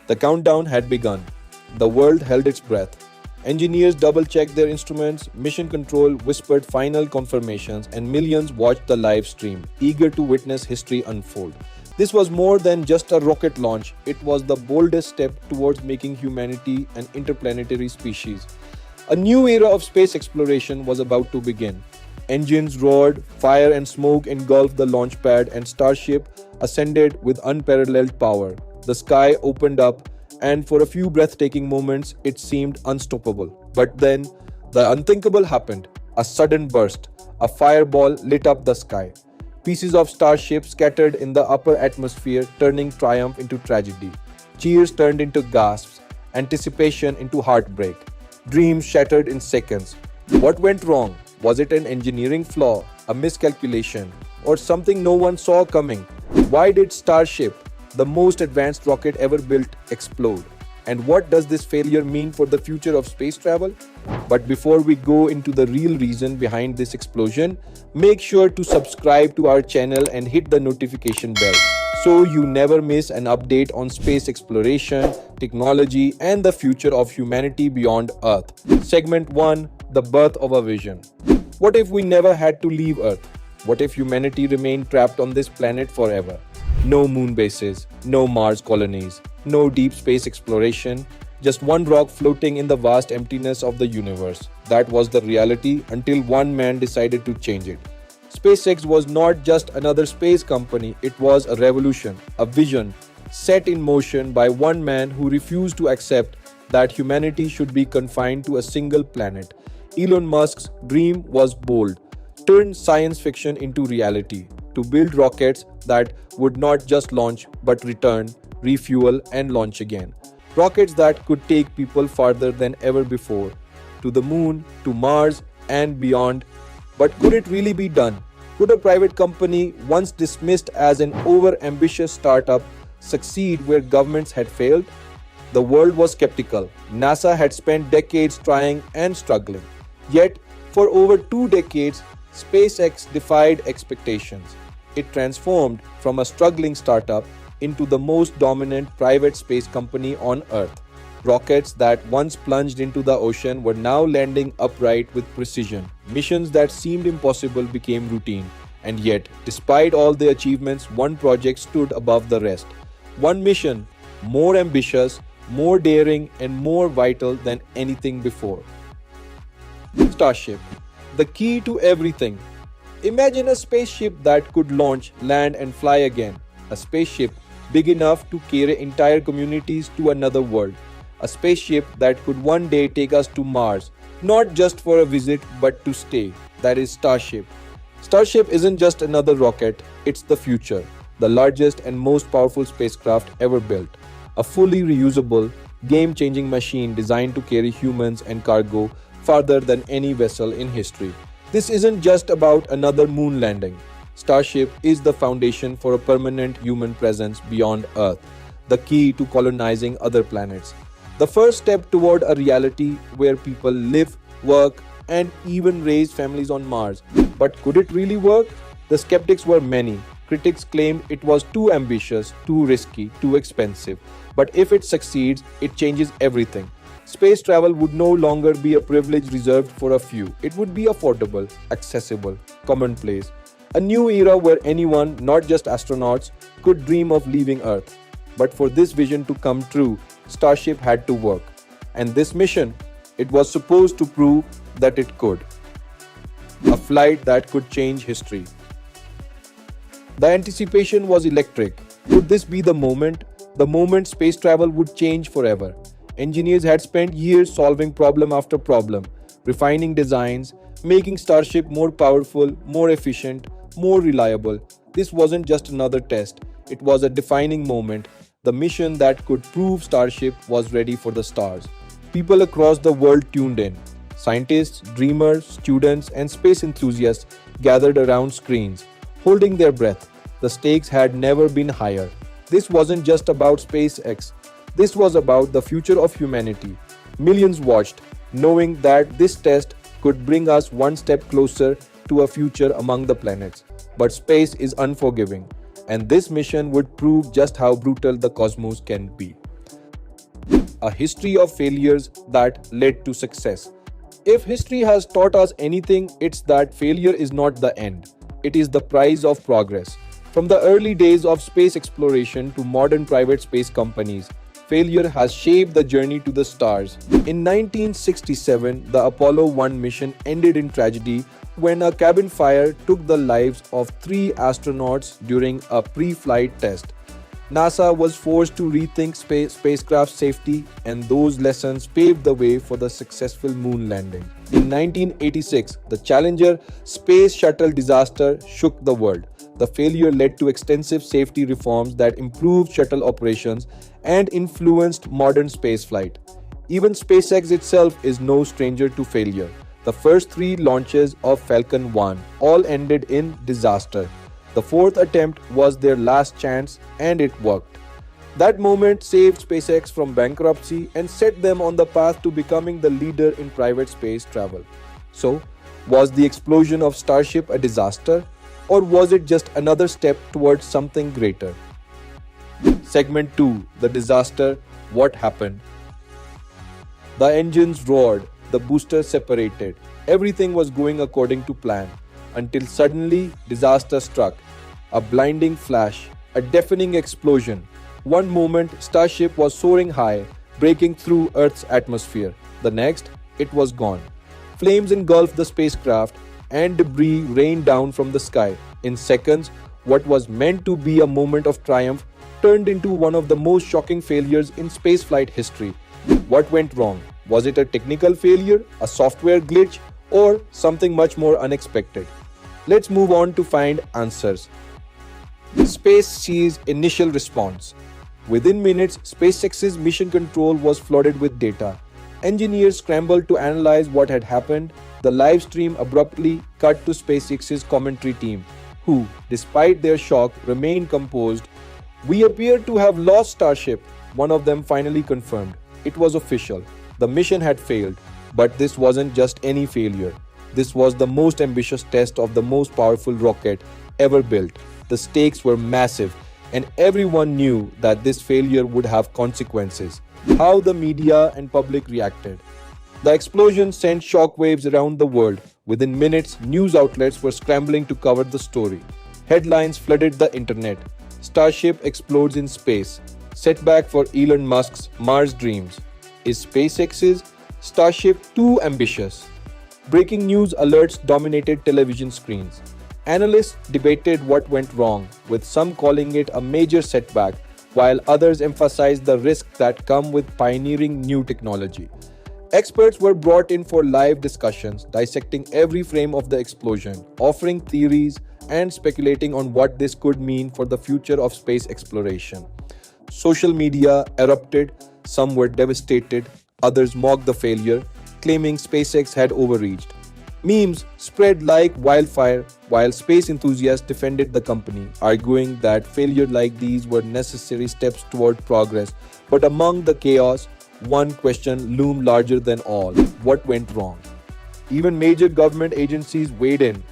The countdown had begun. The world held its breath. Engineers double checked their instruments, mission control whispered final confirmations, and millions watched the live stream, eager to witness history unfold. This was more than just a rocket launch, it was the boldest step towards making humanity an interplanetary species. A new era of space exploration was about to begin. Engines roared, fire and smoke engulfed the launch pad, and Starship ascended with unparalleled power. The sky opened up, and for a few breathtaking moments, it seemed unstoppable. But then, the unthinkable happened. A sudden burst. A fireball lit up the sky. Pieces of Starship scattered in the upper atmosphere, turning triumph into tragedy. Cheers turned into gasps, anticipation into heartbreak. Dreams shattered in seconds. What went wrong? Was it an engineering flaw, a miscalculation, or something no one saw coming? Why did Starship, the most advanced rocket ever built, explode? And what does this failure mean for the future of space travel? But before we go into the real reason behind this explosion, make sure to subscribe to our channel and hit the notification bell so you never miss an update on space exploration, technology, and the future of humanity beyond Earth. Segment 1: The Birth of a Vision. What if we never had to leave Earth? What if humanity remained trapped on this planet forever? No moon bases, no Mars colonies, no deep space exploration, just one rock floating in the vast emptiness of the universe. That was the reality until one man decided to change it. SpaceX was not just another space company, it was a revolution, a vision set in motion by one man who refused to accept that humanity should be confined to a single planet. Elon Musk's dream was bold: turn science fiction into reality, to build rockets that would not just launch but return, refuel, and launch again. Rockets that could take people farther than ever before, to the moon, to Mars, and beyond. But could it really be done? Could a private company, once dismissed as an over-ambitious startup, succeed where governments had failed? The world was skeptical. NASA had spent decades trying and struggling. Yet, for over 2 decades, SpaceX defied expectations. It transformed from a struggling startup into the most dominant private space company on Earth. Rockets that once plunged into the ocean were now landing upright with precision. Missions that seemed impossible became routine. And yet, despite all the achievements, one project stood above the rest. One mission, more ambitious, more daring, and more vital than anything before. Starship, the key to everything. Imagine a spaceship that could launch, land, and fly again. A spaceship big enough to carry entire communities to another world. A spaceship that could one day take us to Mars, not just for a visit but to stay. That is Starship. Starship isn't just another rocket, it's the future, the largest and most powerful spacecraft ever built. A fully reusable, game-changing machine designed to carry humans and cargo farther than any vessel in history. This isn't just about another moon landing. Starship is the foundation for a permanent human presence beyond Earth, the key to colonizing other planets. The first step toward a reality where people live, work, and even raise families on Mars. But could it really work? The skeptics were many. Critics claimed it was too ambitious, too risky, too expensive. But if it succeeds, it changes everything. Space travel would no longer be a privilege reserved for a few. It would be affordable, accessible, commonplace. A new era where anyone, not just astronauts, could dream of leaving Earth. But for this vision to come true, Starship had to work. And this mission, it was supposed to prove that it could. A flight that could change history. The anticipation was electric. Could this be the moment? The moment space travel would change forever. Engineers had spent years solving problem after problem, refining designs, making Starship more powerful, more efficient, more reliable. This wasn't just another test, it was a defining moment, the mission that could prove Starship was ready for the stars. People across the world tuned in. Scientists, dreamers, students, and space enthusiasts gathered around screens, holding their breath. The stakes had never been higher. This wasn't just about SpaceX. This was about the future of humanity. Millions watched, knowing that this test could bring us one step closer to a future among the planets. But space is unforgiving, and this mission would prove just how brutal the cosmos can be. a history of failures that led to success. If history has taught us anything, it's that failure is not the end, it is the price of progress. From the early days of space exploration to modern private space companies, failure has shaped the journey to the stars. In 1967, the Apollo 1 mission ended in tragedy when a cabin fire took the lives of 3 astronauts during a pre flight test. NASA was forced to rethink spacecraft safety, and those lessons paved the way for the successful moon landing. In 1986, the Challenger space shuttle disaster shook the world. The failure led to extensive safety reforms that improved shuttle operations and influenced modern spaceflight. Even SpaceX itself is no stranger to failure. The first 3 launches of Falcon 1 all ended in disaster. The fourth attempt was their last chance, and it worked. That moment saved SpaceX from bankruptcy and set them on the path to becoming the leader in private space travel. So, was the explosion of Starship a disaster, or was it just another step towards something greater? Segment 2: The Disaster. What happened? The engines roared, the boosters separated. Everything was going according to plan until suddenly disaster struck. A blinding flash, a deafening explosion. One moment, Starship was soaring high, breaking through Earth's atmosphere. The next, it was gone. Flames engulfed the spacecraft, and debris rained down from the sky. In seconds, what was meant to be a moment of triumph turned into one of the most shocking failures in spaceflight history. What went wrong? Was it a technical failure, a software glitch, or something much more unexpected? Let's move on to find answers. SpaceX's initial response. Within minutes, SpaceX's mission control was flooded with data. Engineers scrambled to analyze what had happened. The live stream abruptly cut to SpaceX's commentary team, who, despite their shock, remained composed. "We appear to have lost Starship," one of them finally confirmed. It was official. The mission had failed. But this wasn't just any failure. This was the most ambitious test of the most powerful rocket ever built. The stakes were massive, and everyone knew that this failure would have consequences. How the media and public reacted. The explosion sent shockwaves around the world. Within minutes, news outlets were scrambling to cover the story. Headlines flooded the internet. Starship explodes in space. Setback for Elon Musk's Mars dreams. Is SpaceX's Starship too ambitious? Breaking news alerts dominated television screens. Analysts debated what went wrong, with some calling it a major setback, while others emphasized the risks that come with pioneering new technology. Experts were brought in for live discussions, dissecting every frame of the explosion, offering theories, and speculating on what this could mean for the future of space exploration. Social media erupted, some were devastated, others mocked the failure, claiming SpaceX had overreached. Memes spread like wildfire, while space enthusiasts defended the company, arguing that failures like these were necessary steps toward progress. But among the chaos, one question loomed larger than all: what went wrong? Even major government agencies weighed in.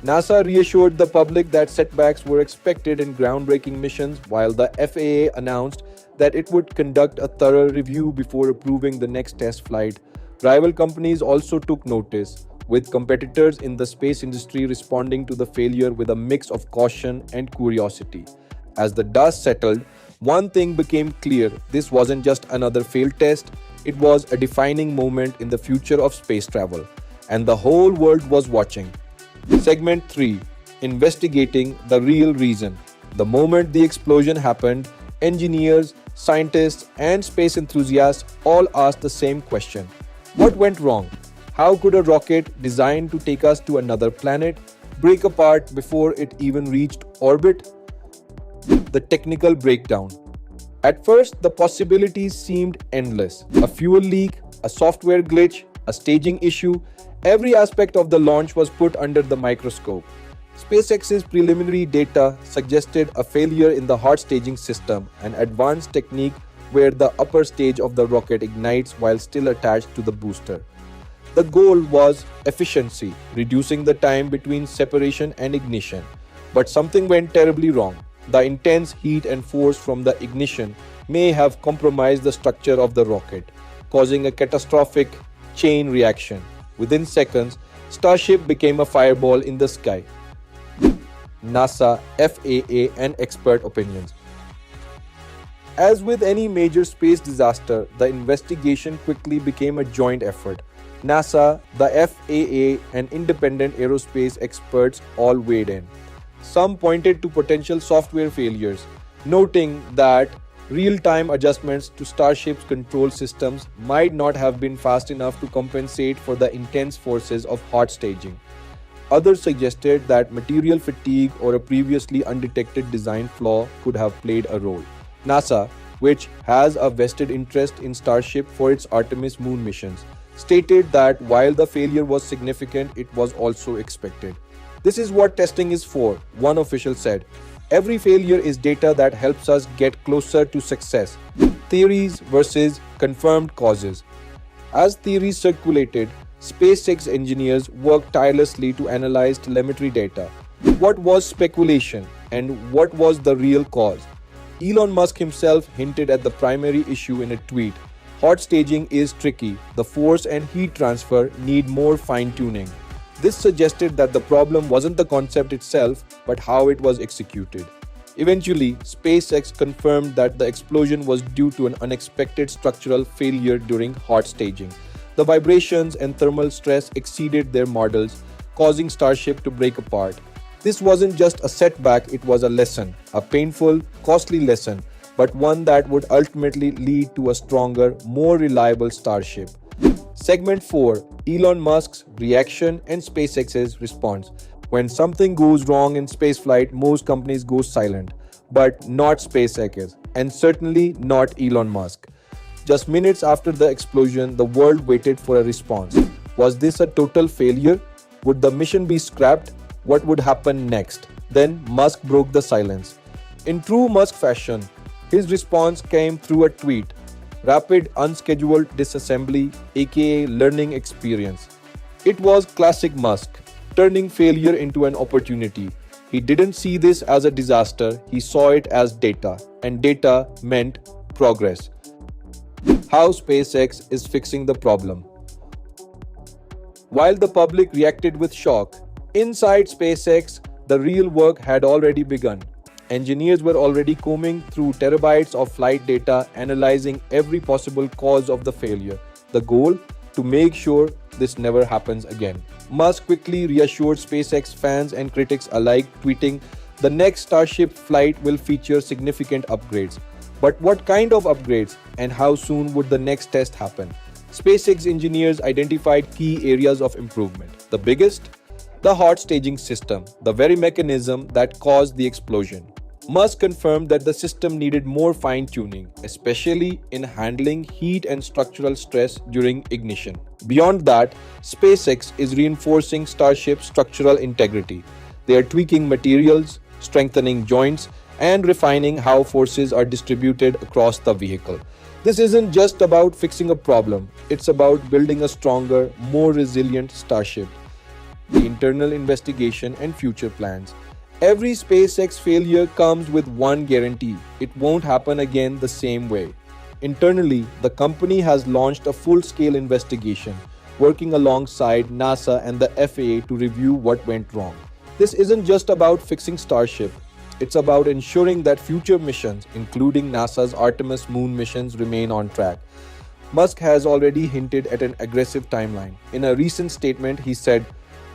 NASA reassured the public that setbacks were expected in groundbreaking missions, while the FAA announced that it would conduct a thorough review before approving the next test flight. Rival companies also took notice, with competitors in the space industry responding to the failure with a mix of caution and curiosity. As the dust settled, one thing became clear: this wasn't just another failed test, it was a defining moment in the future of space travel, and the whole world was watching. Segment 3: Investigating the real reason. The moment the explosion happened, engineers, scientists, and space enthusiasts all asked the same question: what went wrong? How could a rocket designed to take us to another planet break apart before it even reached orbit? The technical breakdown. At first, the possibilities seemed endless. A fuel leak, a software glitch, a staging issue. Every aspect of the launch was put under the microscope. SpaceX's preliminary data suggested a failure in the hot staging system, an advanced technique where the upper stage of the rocket ignites while still attached to the booster. The goal was efficiency, reducing the time between separation and ignition. But something went terribly wrong. The intense heat and force from the ignition may have compromised the structure of the rocket, causing a catastrophic chain reaction. Within seconds, Starship became a fireball in the sky. NASA, FAA, and expert opinions. As with any major space disaster, the investigation quickly became a joint effort. NASA, the FAA, and independent aerospace experts all weighed in. Some pointed to potential software failures, noting that real-time adjustments to Starship's control systems might not have been fast enough to compensate for the intense forces of hot staging. Others suggested that material fatigue or a previously undetected design flaw could have played a role. NASA, which has a vested interest in Starship for its Artemis moon missions, stated that while the failure was significant, it was also expected. "This is what testing is for," one official said. "Every failure is data that helps us get closer to success." Theories versus confirmed causes. As theories circulated, SpaceX engineers worked tirelessly to analyze telemetry data. What was speculation and what was the real cause? Elon Musk himself hinted at the primary issue in a tweet. "Hot staging is tricky. The force and heat transfer need more fine-tuning." This suggested that the problem wasn't the concept itself, but how it was executed. Eventually, SpaceX confirmed that the explosion was due to an unexpected structural failure during hot staging. The vibrations and thermal stress exceeded their models, causing Starship to break apart. This wasn't just a setback, it was a lesson, a painful, costly lesson, but one that would ultimately lead to a stronger, more reliable Starship. Segment 4: Elon Musk's reaction and SpaceX's response. When something goes wrong in spaceflight, most companies go silent, but not SpaceX, and certainly not Elon Musk. Just minutes after the explosion, the world waited for a response. Was this a total failure? Would the mission be scrapped? What would happen next? Then Musk broke the silence. In true Musk fashion, his response came through a tweet: "Rapid unscheduled disassembly, aka learning experience." It was classic Musk, turning failure into an opportunity. He didn't see this as a disaster, he saw it as data, and data meant progress. How SpaceX is fixing the problem. While the public reacted with shock, inside SpaceX, the real work had already begun. Engineers were already combing through terabytes of flight data, analyzing every possible cause of the failure. The goal? To make sure this never happens again. Musk quickly reassured SpaceX fans and critics alike, tweeting, "The next Starship flight will feature significant upgrades." But what kind of upgrades, and how soon would the next test happen? SpaceX engineers identified key areas of improvement. The biggest? The hot staging system, the very mechanism that caused the explosion. Musk confirmed that the system needed more fine-tuning, especially in handling heat and structural stress during ignition. Beyond that, SpaceX is reinforcing Starship's structural integrity. They are tweaking materials, strengthening joints, and refining how forces are distributed across the vehicle. This isn't just about fixing a problem, it's about building a stronger, more resilient Starship. The internal investigation and future plans. Every SpaceX failure comes with one guarantee: it won't happen again the same way. Internally, the company has launched a full-scale investigation, working alongside NASA and the FAA to review what went wrong. This isn't just about fixing Starship. It's about ensuring that future missions, including NASA's Artemis moon missions, remain on track. Musk has already hinted at an aggressive timeline. In a recent statement, he said,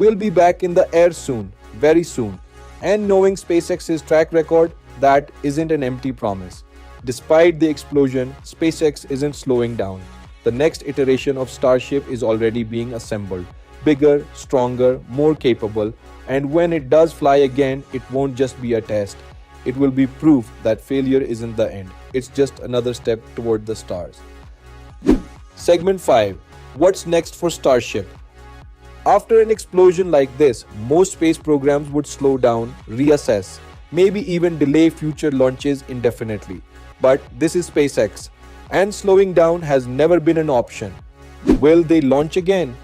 "We'll be back in the air soon, very soon." And knowing SpaceX's track record, that isn't an empty promise. Despite the explosion, SpaceX isn't slowing down. The next iteration of Starship is already being assembled. Bigger, stronger, more capable, and when it does fly again, it won't just be a test. It will be proof that failure isn't the end. It's just another step toward the stars. Segment 5. What's next for Starship? After an explosion like this, most space programs would slow down, reassess, maybe even delay future launches indefinitely. But this is SpaceX, and slowing down has never been an option. Will they launch again?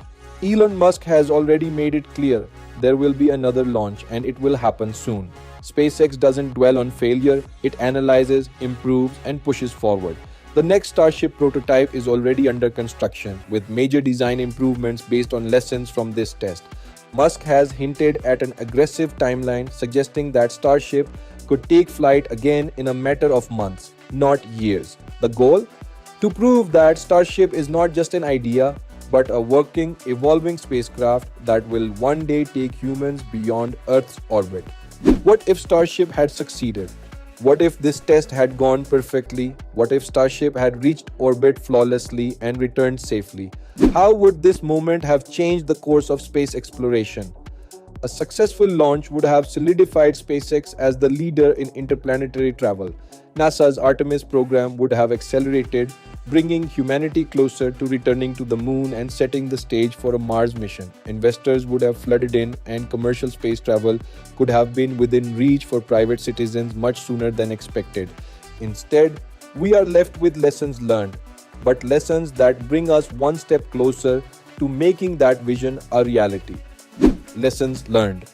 Elon Musk has already made it clear there will be another launch and it will happen soon. SpaceX doesn't dwell on failure, it analyzes, improves, and pushes forward. The next Starship prototype is already under construction, with major design improvements based on lessons from this test. Musk has hinted at an aggressive timeline, suggesting that Starship could take flight again in a matter of months, not years. The goal? To prove that Starship is not just an idea, but a working, evolving spacecraft that will one day take humans beyond Earth's orbit. What if Starship had succeeded? What if this test had gone perfectly? What if Starship had reached orbit flawlessly and returned safely? How would this moment have changed the course of space exploration? A successful launch would have solidified SpaceX as the leader in interplanetary travel. NASA's Artemis program would have accelerated, bringing humanity closer to returning to the moon and setting the stage for a Mars mission. Investors would have flooded in, and commercial space travel could have been within reach for private citizens much sooner than expected. Instead, we are left with lessons learned, but lessons that bring us one step closer to making that vision a reality. Lessons learned.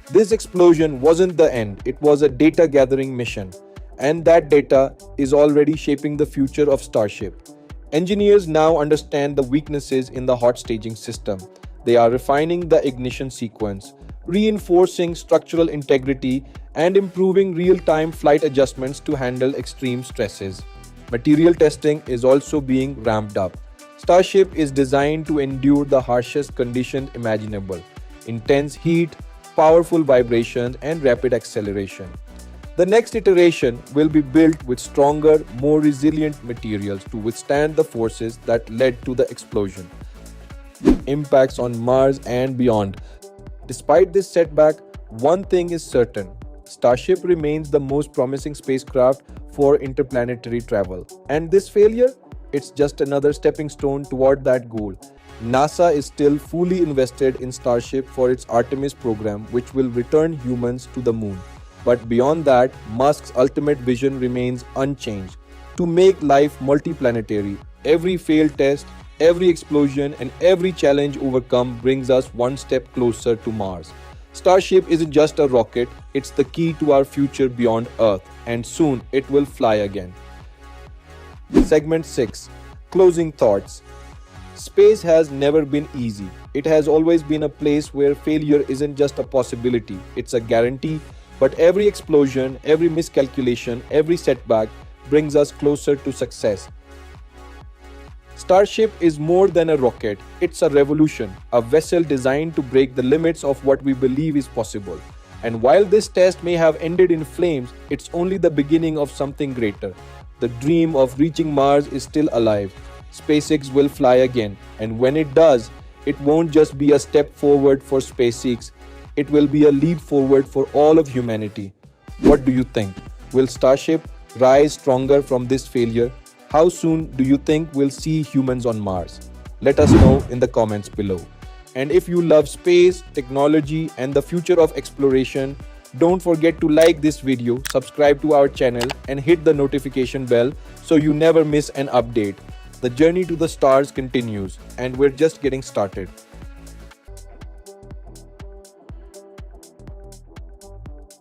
This explosion wasn't the end, it was a data gathering mission. And that data is already shaping the future of Starship. Engineers now understand the weaknesses in the hot staging system. They are refining the ignition sequence, reinforcing structural integrity, and improving real-time flight adjustments to handle extreme stresses. Material testing is also being ramped up. Starship is designed to endure the harshest conditions imaginable: intense heat, powerful vibrations, and rapid acceleration. The next iteration will be built with stronger, more resilient materials to withstand the forces that led to the explosion. Impacts on Mars and beyond. Despite this setback, one thing is certain: Starship remains the most promising spacecraft for interplanetary travel. And this failure? It's just another stepping stone toward that goal. NASA is still fully invested in Starship for its Artemis program, which will return humans to the moon. But beyond that, Musk's ultimate vision remains unchanged: to make life multiplanetary. Every failed test, every explosion, and every challenge overcome brings us one step closer to Mars. Starship isn't just a rocket, it's the key to our future beyond Earth, and soon it will fly again. Segment 6. Closing thoughts. Space has never been easy. It has always been a place where failure isn't just a possibility, it's a guarantee. But every explosion, every miscalculation, every setback brings us closer to success. Starship is more than a rocket, it's a revolution, a vessel designed to break the limits of what we believe is possible. And while this test may have ended in flames, it's only the beginning of something greater. The dream of reaching Mars is still alive. SpaceX will fly again, and when it does, it won't just be a step forward for SpaceX, it will be a leap forward for all of humanity. What do you think? Will Starship rise stronger from this failure? How soon do you think we'll see humans on Mars? Let us know in the comments below. And if you love space, technology, and the future of exploration, don't forget to like this video, subscribe to our channel, and hit the notification bell so you never miss an update. The journey to the stars continues, and we're just getting started.